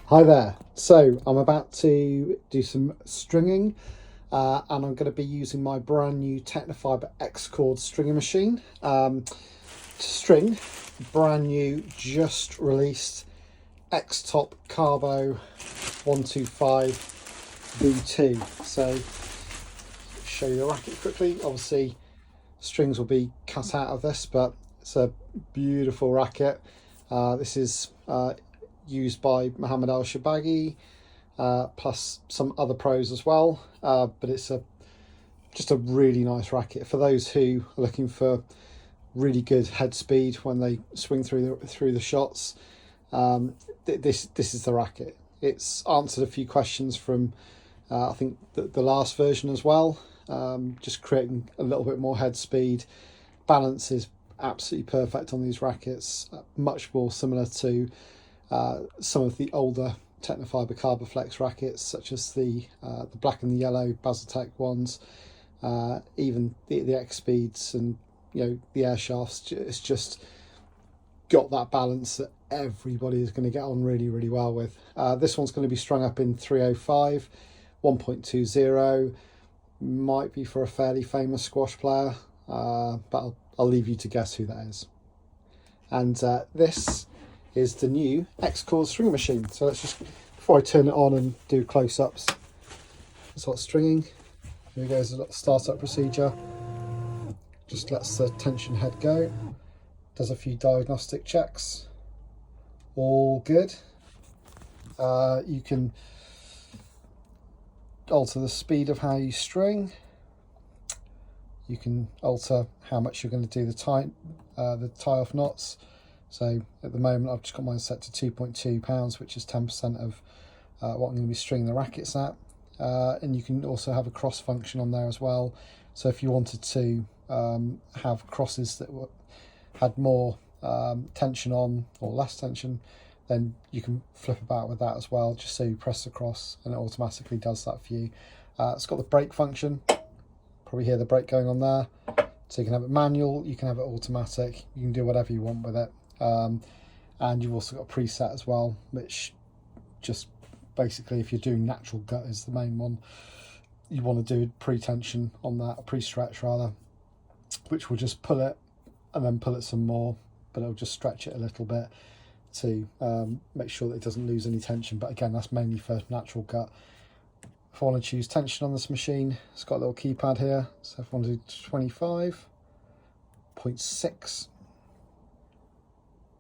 Hi there. So I'm about to do some stringing and I'm going to be using my brand new Tecnifibre X-Cord stringing machine to string brand new, just released X-Top Carbo 125 V2. So show you the racket quickly. Obviously strings will be cut out of this, but it's a beautiful racket. This is used by Mohammed Al Shabagi, plus some other pros as well. But it's just a really nice racket for those who are looking for really good head speed when they swing through the shots. This is the racket. It's answered a few questions from I think the last version as well. Just creating a little bit more head speed. Balance is absolutely perfect on these rackets, much more similar to some of the older Tecnifibre Carboflex rackets, such as the black and the yellow Bazatec ones, even the X Speeds and the air shafts. It's just got that balance that everybody is going to get on really well with. This one's going to be strung up in 305, 1.20. Might be for a fairly famous squash player, but I'll leave you to guess who that is. And this is the new X-Cord string machine. So let's just, before I turn it on and do close-ups, start stringing. Here we go, there's a little startup procedure. Just lets the tension head go. Does a few diagnostic checks. All good. You can alter the speed of how you string. You can alter how much you're going to do the tie-off knots. So at the moment I've just got mine set to 2.2 pounds, which is 10% of what I'm going to be stringing the rackets at. And you can also have a cross function on there as well. So if you wanted to have crosses that had more tension on or less tension, then you can flip about with that as well, just so you press the cross and it automatically does that for you. It's got the brake function, probably hear the brake going on there. So you can have it manual, you can have it automatic, you can do whatever you want with it. And you've also got a preset as well, which just basically, if you're doing natural gut is the main one, you want to do pre-tension on that, a pre-stretch rather, which will just pull it and then pull it some more, but it'll just stretch it a little bit to make sure that it doesn't lose any tension. But again, that's mainly for natural gut. If I want to choose tension on this machine, it's got a little keypad here. So if I want to do 25.6,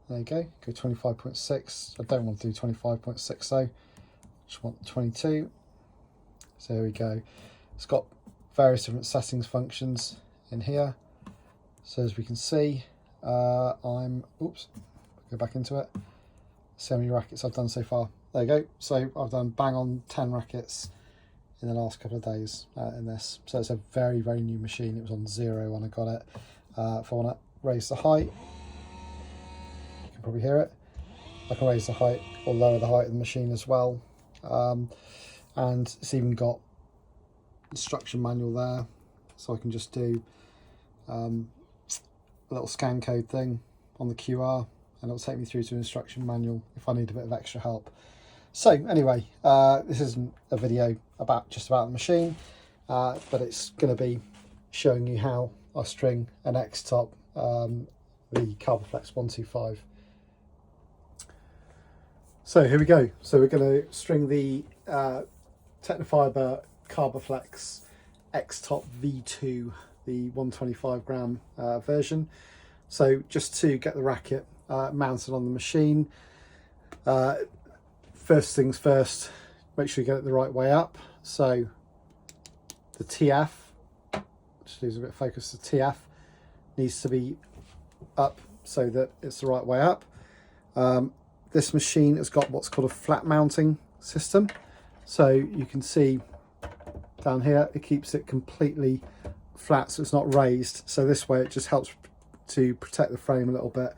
there you go, go 25.6. I don't want to do 25.6 though, just want 22. So there we go. It's got various different settings functions in here. So as we can see, oops, go back into it. See how many rackets I've done so far. There you go. So I've done bang on 10 rackets in the last couple of days in this. So it's a very new machine. It was on 0 when I got it. If I want to raise the height, you can probably hear it. I can raise the height or lower the height of the machine as well. And it's even got instruction manual there, so I can just do a little scan code thing on the QR and it'll take me through to an instruction manual if I need a bit of extra help. So anyway, this isn't a video just about the machine, but it's going to be showing you how I string an X-Top, the Carboflex 125. So here we go. So we're going to string the Tecnifibre Carboflex X-Top V2, the 125 gram version. So just to get the racket mounted on the machine, first things first, make sure you get it the right way up. So the TF, just lose a bit of focus, the TF needs to be up so that it's the right way up. This machine has got what's called a flat mounting system. So you can see down here, it keeps it completely flat, so it's not raised. So this way it just helps to protect the frame a little bit.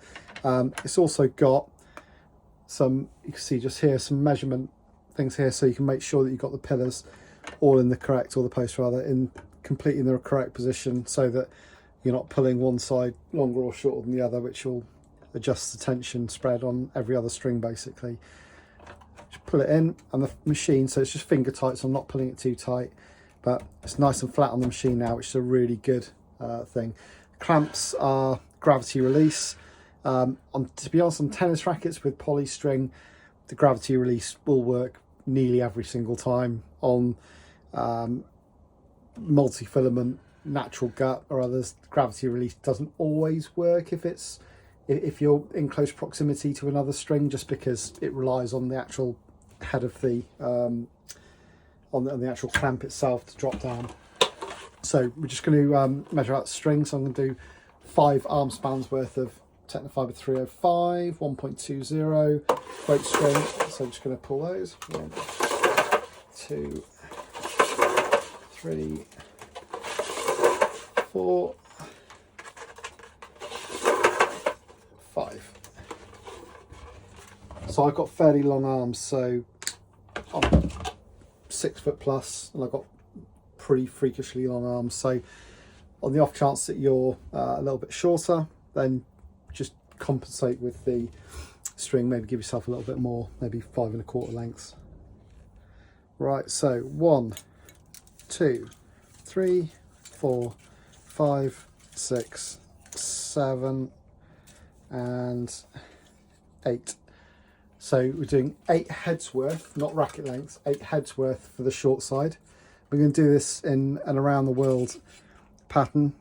It's also got some, you can see just here, some measurement things here, so you can make sure that you've got the pillars all in the correct, or the posts rather, completely in the correct position, so that you're not pulling one side longer or shorter than the other, which will adjust the tension spread on every other string basically. Just pull it in, and the machine, so it's just finger tight, so I'm not pulling it too tight, but it's nice and flat on the machine now, which is a really good thing. Clamps are gravity release. To be honest, on tennis rackets with poly string, the gravity release will work nearly every single time. On multi-filament, natural gut or others, gravity release doesn't always work if you're in close proximity to another string, just because it relies on the actual head of the on the actual clamp itself to drop down. So we're just going to measure out the string. So I'm going to do 5 arm spans worth of Tecnifibre 305, 1.20 weight string. So I'm just going to pull those. 1, 2, 3, 4, 5. So I've got fairly long arms, so I'm 6 foot plus, and I've got pretty freakishly long arms. So on the off chance that you're a little bit shorter, then just compensate with the string, maybe give yourself a little bit more, maybe 5 1/4 lengths. Right, so 1, 2, 3, 4, 5, 6, 7 and 8. So we're doing 8 heads worth, not racket lengths, 8 heads worth for the short side. We're going to do this in an around the world pattern,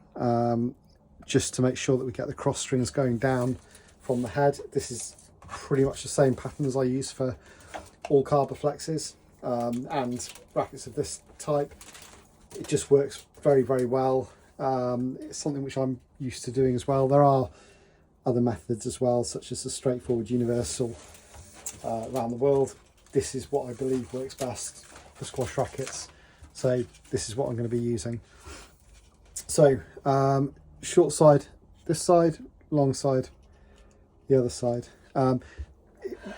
just to make sure that we get the cross strings going down from the head. This is pretty much the same pattern as I use for all Carboflexes and rackets of this type. It just works very, very well. It's something which I'm used to doing as well. There are other methods as well, such as the straightforward universal around the world. This is what I believe works best for squash rackets, so this is what I'm going to be using. So short side this side, long side the other side. On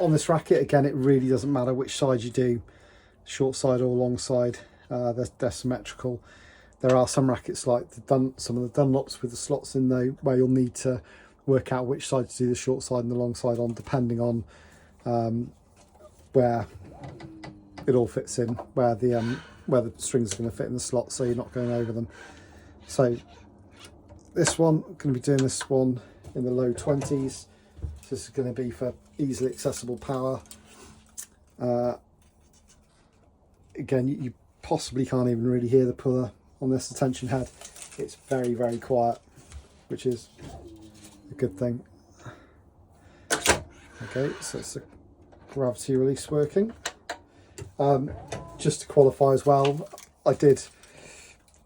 this racket, again, it really doesn't matter which side you do, short side or long side. They're symmetrical. There are some rackets like some of the Dunlops with the slots in though, where you'll need to work out which side to do the short side and the long side on, depending on where it all fits in, where the strings are going to fit in the slot, so you're not going over them. So this one, I'm going to be doing this one in the low 20s. So this is going to be for easily accessible power. Again, you possibly can't even really hear the puller on this tension head. It's very, very quiet, which is a good thing. Okay, so it's the gravity release working. Just to qualify as well, I did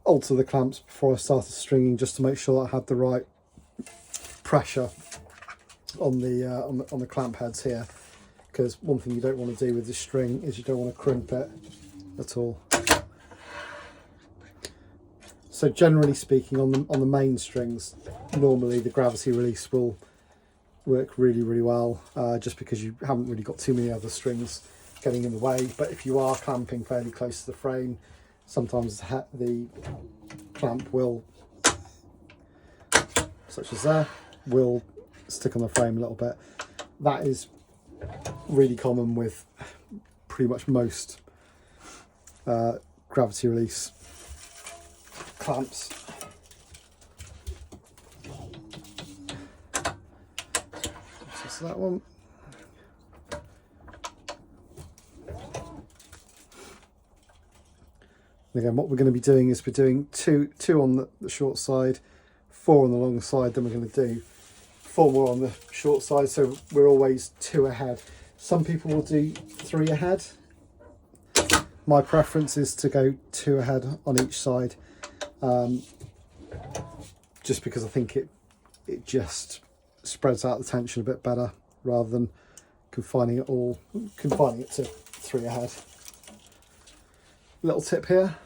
alter the clamps before I started stringing, just to make sure I had the right pressure on the clamp heads here, because one thing you don't want to do with this string is you don't want to crimp it at all. So generally speaking, on the main strings, normally the gravity release will work really, really well, just because you haven't really got too many other strings getting in the way. But if you are clamping fairly close to the frame, sometimes the clamp will, such as there, will stick on the frame a little bit. That is really common with pretty much most gravity release clamps. So that one. Again, what we're going to be doing is we're doing two on the short side, 4 on the long side, then we're going to do 4 more on the short side, so we're always 2 ahead. Some people will do 3 ahead. My preference is to go 2 ahead on each side, just because I think it just spreads out the tension a bit better, rather than confining it to 3 ahead. Little tip here,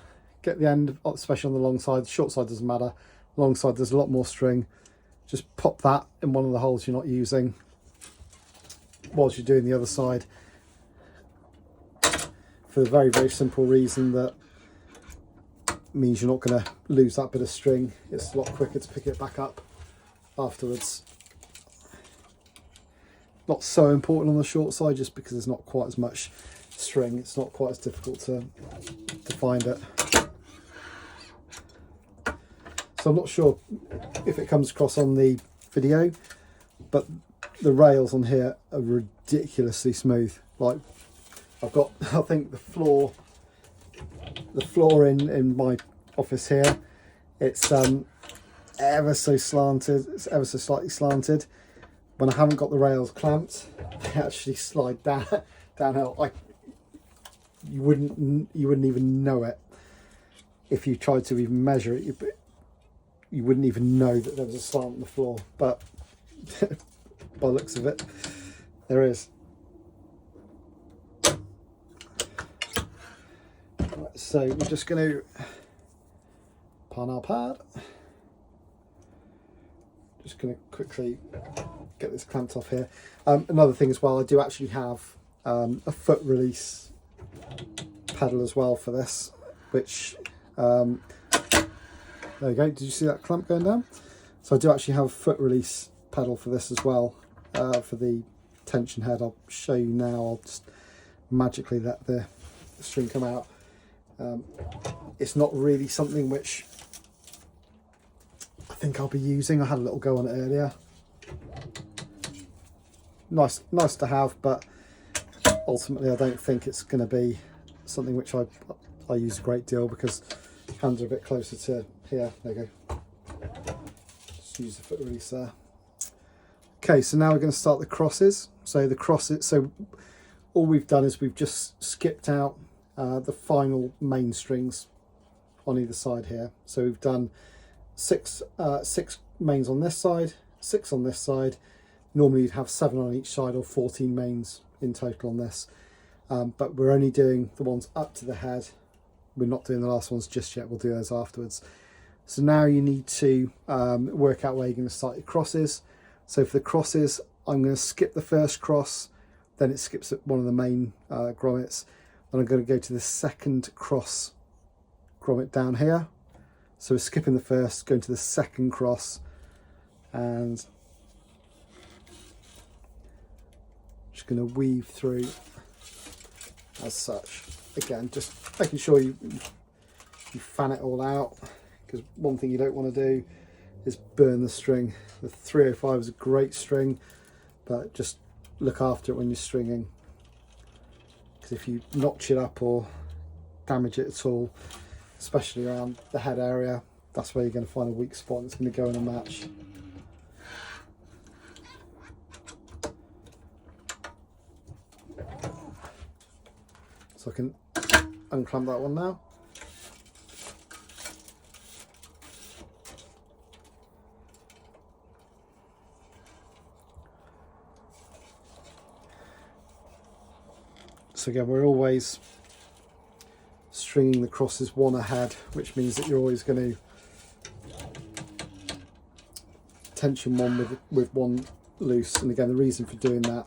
get the end, especially on the long side. The short side doesn't matter. Long side there's a lot more string. Just pop that in one of the holes you're not using whilst you're doing the other side, for the very, very simple reason that means you're not going to lose that bit of string. It's a lot quicker to pick it back up afterwards. not so important on the short side, just because there's not quite as much string. It's not quite as difficult to find it. So I'm not sure if it comes across on the video, but the rails on here are ridiculously smooth. Like, I've got, I think the floor in my office here, it's ever so slanted, it's ever so slightly slanted. When I haven't got the rails clamped, they actually slide downhill. You wouldn't even know it if you tried to even measure it. You wouldn't even know that there was a slant on the floor, but by the looks of it, there is. Right, so we're just going to pan our pad. Just going to quickly get this clamped off here. Another thing as well, I do actually have a foot release pedal as well for this, which there you go. Did you see that clamp going down? So I do actually have a foot release pedal for this as well, for the tension head. I'll show you now. I'll just magically let the string come out. It's not really something which I think I'll be using. I had a little go on it earlier. Nice to have, but ultimately I don't think it's going to be something which I use a great deal, because hands are a bit closer to here. There you go. Just use the foot release there. Okay, so now we're going to start the crosses. So all we've done is we've just skipped out the final main strings on either side here. So we've done six mains on this side, 6 on this side. Normally you'd have 7 on each side, or 14 mains in total on this. But we're only doing the ones up to the head. We're not doing the last ones just yet. We'll do those afterwards. So now you need to work out where you're going to start your crosses. So for the crosses, I'm going to skip the first cross, then it skips at one of the main grommets. Then I'm going to go to the second cross grommet down here. So we're skipping the first, going to the second cross, and just going to weave through as such. Again, just making sure you fan it all out, because one thing you don't want to do is burn the string. The 305 is a great string, but just look after it when you're stringing, because if you notch it up or damage it at all, especially around the head area, that's where you're going to find a weak spot, and it's going to go in a match. So I can unclamp that one now. So again, we're always stringing the crosses one ahead, which means that you're always going to tension one with one loose. And again, the reason for doing that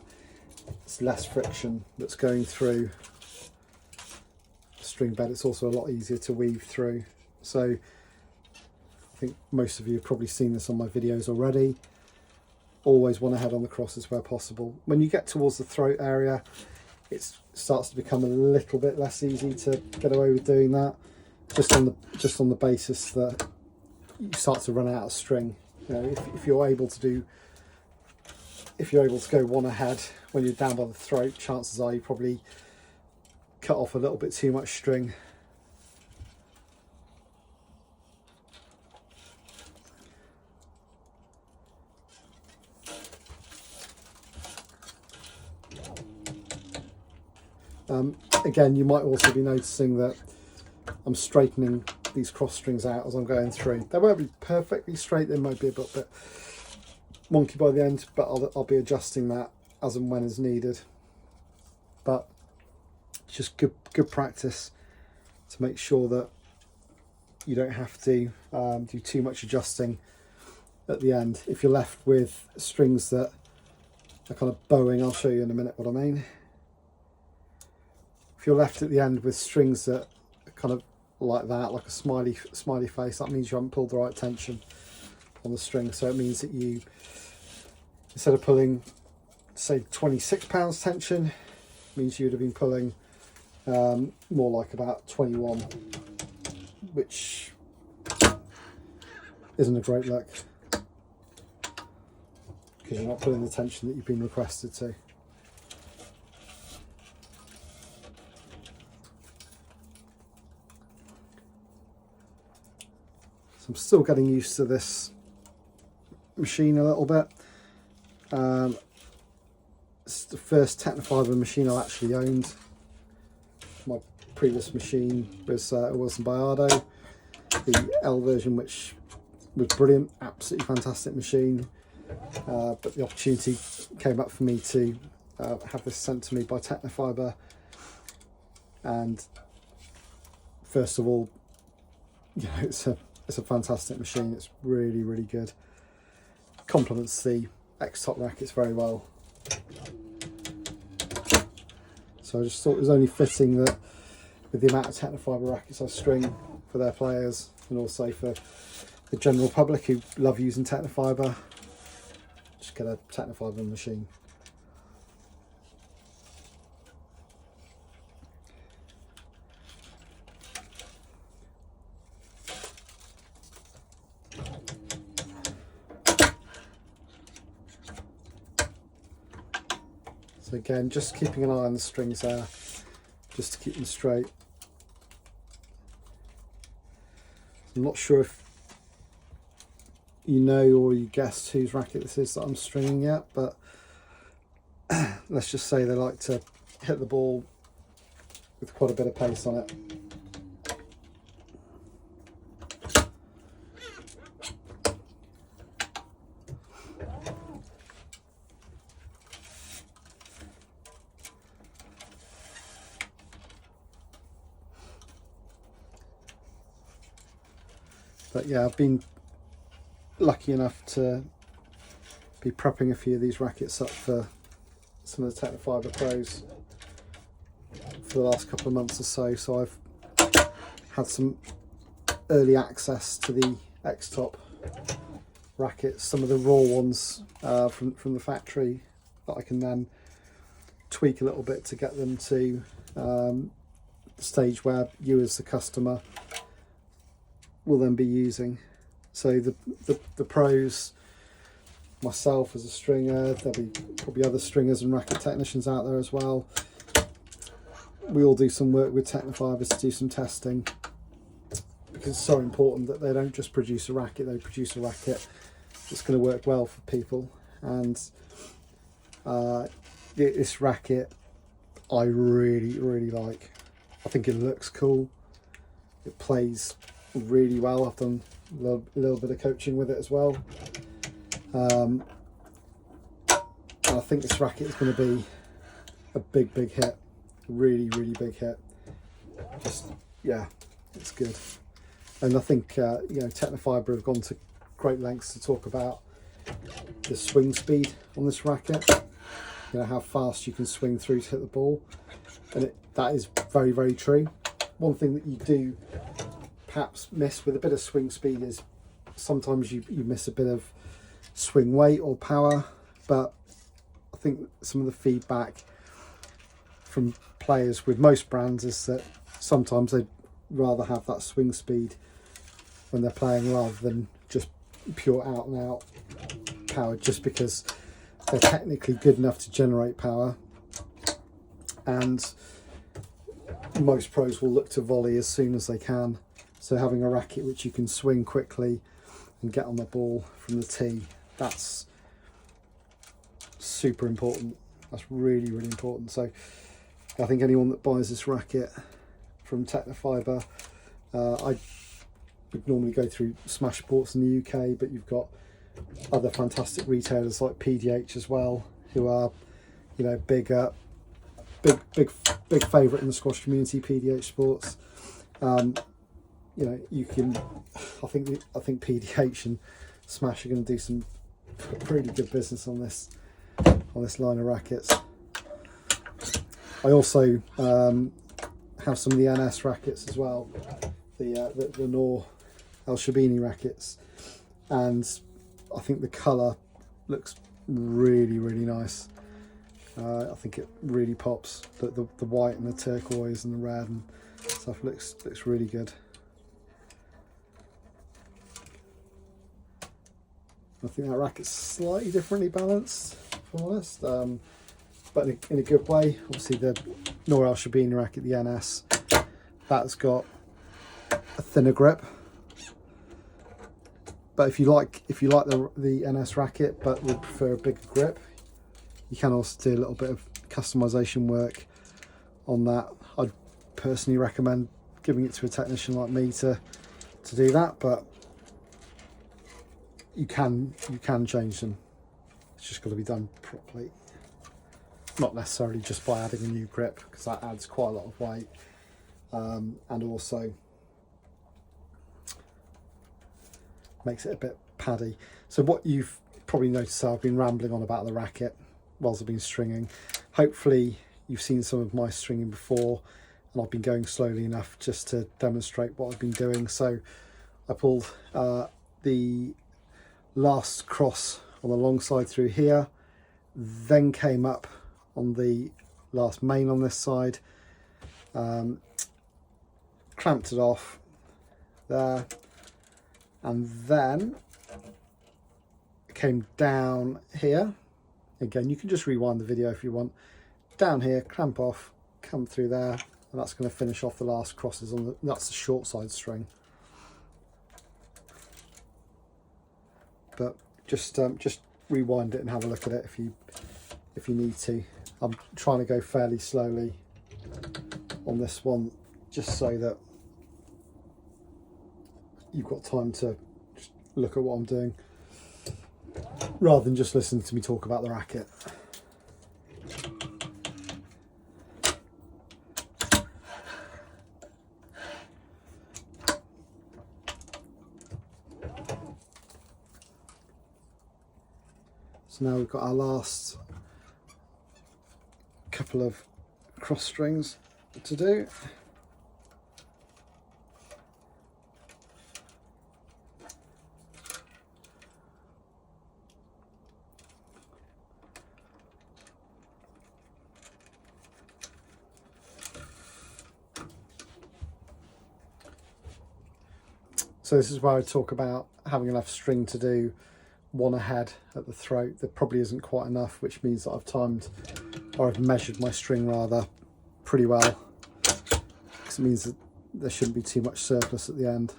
is less friction that's going through the string bed. It's also a lot easier to weave through. So I think most of you have probably seen this on my videos already. Always one ahead on the crosses where possible. When you get towards the throat area, it starts to become a little bit less easy to get away with doing that, just on the basis that you start to run out of string. You know, if you're able to go one ahead when you're down by the throat, chances are you probably cut off a little bit too much string. Again, you might also be noticing that I'm straightening these cross strings out as I'm going through. They won't be perfectly straight, they might be a bit wonky by the end, but I'll be adjusting that as and when is needed. But it's just good practice to make sure that you don't have to do too much adjusting at the end. If you're left with strings that are kind of bowing, I'll show you in a minute what I mean. If you're left at the end with strings that are kind of like that, like a smiley face, that means you haven't pulled the right tension on the string. So it means that you, instead of pulling say £26 tension, means you'd have been pulling more like about 21, which isn't a great look because you're not pulling the tension that you've been requested to. So I'm still getting used to this machine a little bit. It's the first Tecnifibre machine I actually owned. My previous machine was a Wilson Bayardo, the L version, which was brilliant, absolutely fantastic machine. But the opportunity came up for me to have this sent to me by Tecnifibre, and first of all, you know, it's a fantastic machine. It's really, really good. Complements the X-Top rackets very well. So I just thought it was only fitting that with the amount of Tecnifibre rackets I string for their players, and also for the general public who love using Tecnifibre, just get a Tecnifibre machine. So again, just keeping an eye on the strings there, just to keep them straight. I'm not sure if you know or you guessed whose racket this is that I'm stringing yet, but let's just say they like to hit the ball with quite a bit of pace on it. But yeah, I've been lucky enough to be prepping a few of these rackets up for some of the Tecnifibre Pros for the last couple of months or so. So I've had some early access to the X-Top rackets, some of the raw ones from the factory that I can then tweak a little bit to get them to the stage where you as the customer will then be using. So the pros, myself as a stringer, there'll be probably other stringers and racket technicians out there as well. We all do some work with Tecnifibres to do some testing, because it's so important that they don't just produce a racket, they produce a racket that's going to work well for people. And this racket I really, really like. I think it looks cool, it plays really well. I've done a little bit of coaching with it as well. And I think this racket is going to be a big hit, really, really big hit. Just, yeah, it's good. And I think you know, Tecnifibre have gone to great lengths to talk about the swing speed on this racket, you know, how fast you can swing through to hit the ball, and that is very, very true. One thing that you do perhaps miss with a bit of swing speed is sometimes you miss a bit of swing weight or power, but I think some of the feedback from players with most brands is that sometimes they'd rather have that swing speed when they're playing rather than just pure out and out power, just because they're technically good enough to generate power, and most pros will look to volley as soon as they can. So having a racket which you can swing quickly and get on the ball from the tee, that's super important. That's really, really important. So I think anyone that buys this racket from Tecnifibre, I would normally go through Smash Sports in the UK, but you've got other fantastic retailers like PDH as well, who are, you know, big favourite in the squash community. PDH Sports. You know, you can. I think PDH and Smash are going to do some pretty good business on this line of rackets. I also have some of the NS rackets as well, the Nor El Shabini rackets, and I think the colour looks really, really nice. I think it really pops. The white and the turquoise and the red and stuff looks really good. I think that racket's slightly differently balanced, if I'm honest, but in a good way. Obviously the Nour El Shabini racket, the NS, that's got a thinner grip. But if you like the NS racket but would prefer a bigger grip, you can also do a little bit of customization work on that. I'd personally recommend giving it to a technician like me to do that, but you can change them. It's just got to be done properly, not necessarily just by adding a new grip, because that adds quite a lot of weight, and also makes it a bit paddy. So what you've probably noticed, I've been rambling on about the racket whilst I've been stringing. Hopefully you've seen some of my stringing before, and I've been going slowly enough just to demonstrate what I've been doing. So I pulled the last cross on the long side through here, then came up on the last main on this side, clamped it off there, and then came down here. Again, you can just rewind the video if you want. Down here, clamp off, come through there, and that's going to finish off the last crosses on that's the short side string. But just rewind it and have a look at it if you need to. I'm trying to go fairly slowly on this one, just so that you've got time to just look at what I'm doing, rather than just listen to me talk about the racket. So now we've got our last couple of cross strings to do. So this is where I talk about having enough string to do one ahead at the throat. There probably isn't quite enough, which means that I've timed, or I've measured my string rather pretty well, because it means that there shouldn't be too much surplus at the end.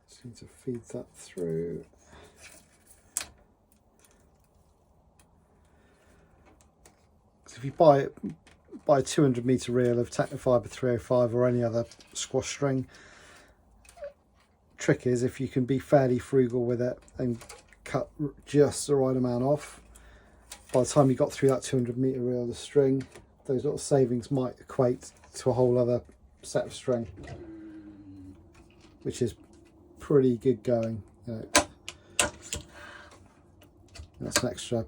Just need to feed that through. So if you buy a 200 meter reel of Tecnifibre 305 or any other squash string, trick is, if you can be fairly frugal with it and cut just the right amount off, by the time you got through that 200 meter reel of string, those little savings might equate to a whole other set of string, which is pretty good going. You know, that's an extra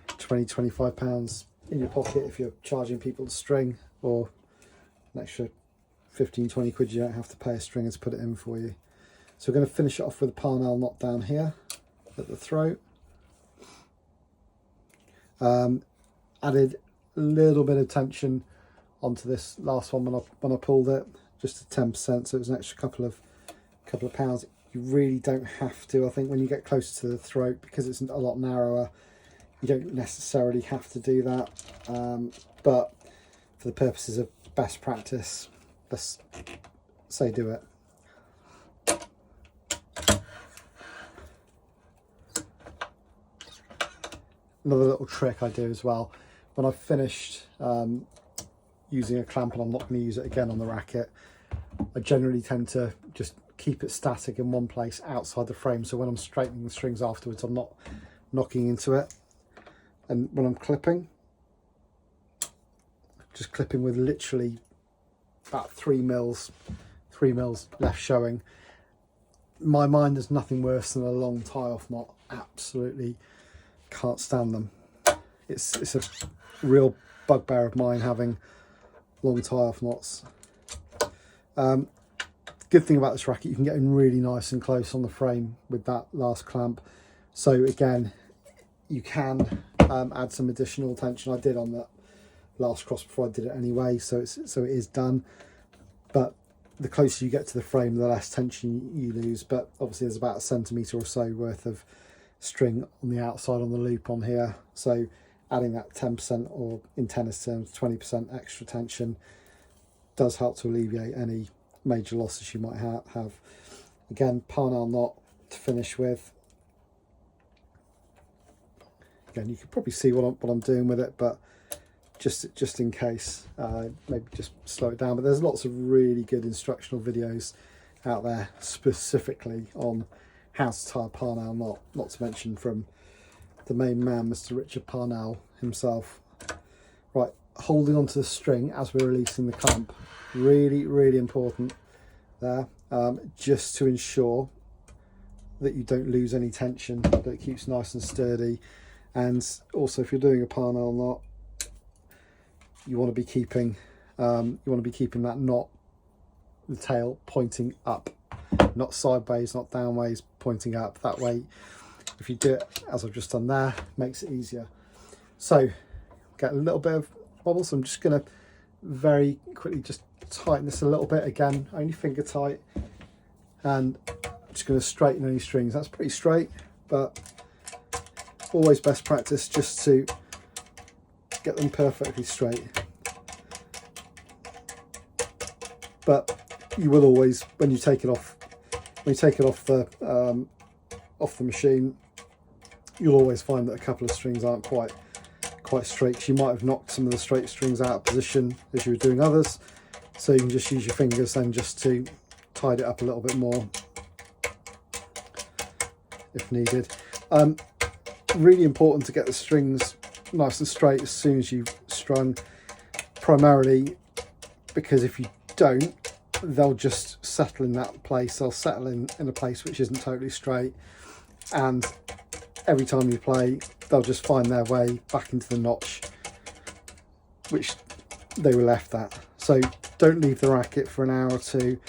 20-25 pounds in your pocket if you're charging people to string, or an extra 15-20 quid you don't have to pay a stringer to put it in for you. So we're going to finish it off with a Parnell knot down here at the throat. Added a little bit of tension onto this last one when I pulled it, just to 10%, so it was an extra couple of pounds. You really don't have to. I think when you get closer to the throat, because it's a lot narrower, you don't necessarily have to do that. But for the purposes of best practice, let's say do it. Another little trick I do as well, when I've finished using a clamp and I'm not going to use it again on the racket, I generally tend to just keep it static in one place outside the frame, so when I'm straightening the strings afterwards I'm not knocking into it. And when I'm clipping, just clipping with literally about 3 mils left showing. In my mind, there's nothing worse than a long tie-off knot. Absolutely can't stand them. It's a real bugbear of mine, having long tie-off knots. Good thing about this racket, you can get in really nice and close on the frame with that last clamp. So again, you can add some additional tension. I did on that last cross before I did it anyway, so it is done. But the closer you get to the frame, the less tension you lose. But obviously there's about 1 centimetre or so worth of string on the outside on the loop on here, so adding that 10%, or in tennis terms 20% extra tension, does help to alleviate any major losses you might have. Again, Parnell knot to finish with. Again, you can probably see what I'm doing with it, but just in case, maybe just slow it down. But there's lots of really good instructional videos out there specifically on how to tie a Parnell knot, not to mention from the main man, Mr. Richard Parnell himself. Right, holding onto the string as we're releasing the clamp, really important there, just to ensure that you don't lose any tension, that it keeps nice and sturdy. And also, if you're doing a Parnell knot, you want to be keeping that knot, the tail pointing up, not sideways, not downways, pointing up. That way, if you do it as I've just done there, makes it easier. So get a little bit of bobble, so I'm just going to very quickly just tighten this a little bit. Again, only finger tight, and I'm just going to straighten any strings. That's pretty straight, but always best practice just to get them perfectly straight. But you will always, when you take it off the machine, you'll always find that a couple of strings aren't quite straight, because you might have knocked some of the straight strings out of position as you were doing others. So you can just use your fingers then just to tidy it up a little bit more if needed. Really important to get the strings nice and straight as soon as you've strung, primarily because if you don't, they'll just settle in that place. They'll settle in a place which isn't totally straight, and every time you play, they'll just find their way back into the notch which they were left at. So don't leave the racket for an hour or two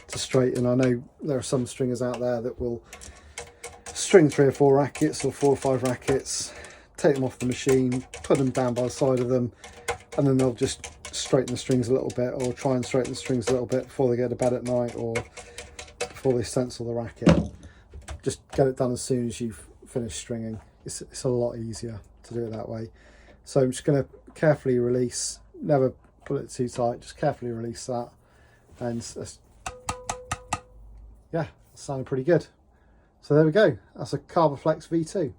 to straighten. I know there are some stringers out there that will string 3 or 4 rackets, or 4 or 5 rackets, take them off the machine, put them down by the side of them, and then they'll just straighten the strings a little bit, or try and straighten the strings a little bit before they go to bed at night, or before they stencil the racket. Just get it done as soon as you've finished stringing. It's a lot easier to do it that way. So I'm just going to carefully release, never pull it too tight, just carefully release that, and yeah, it's sounding pretty good. So there we go, that's a Carboflex V2.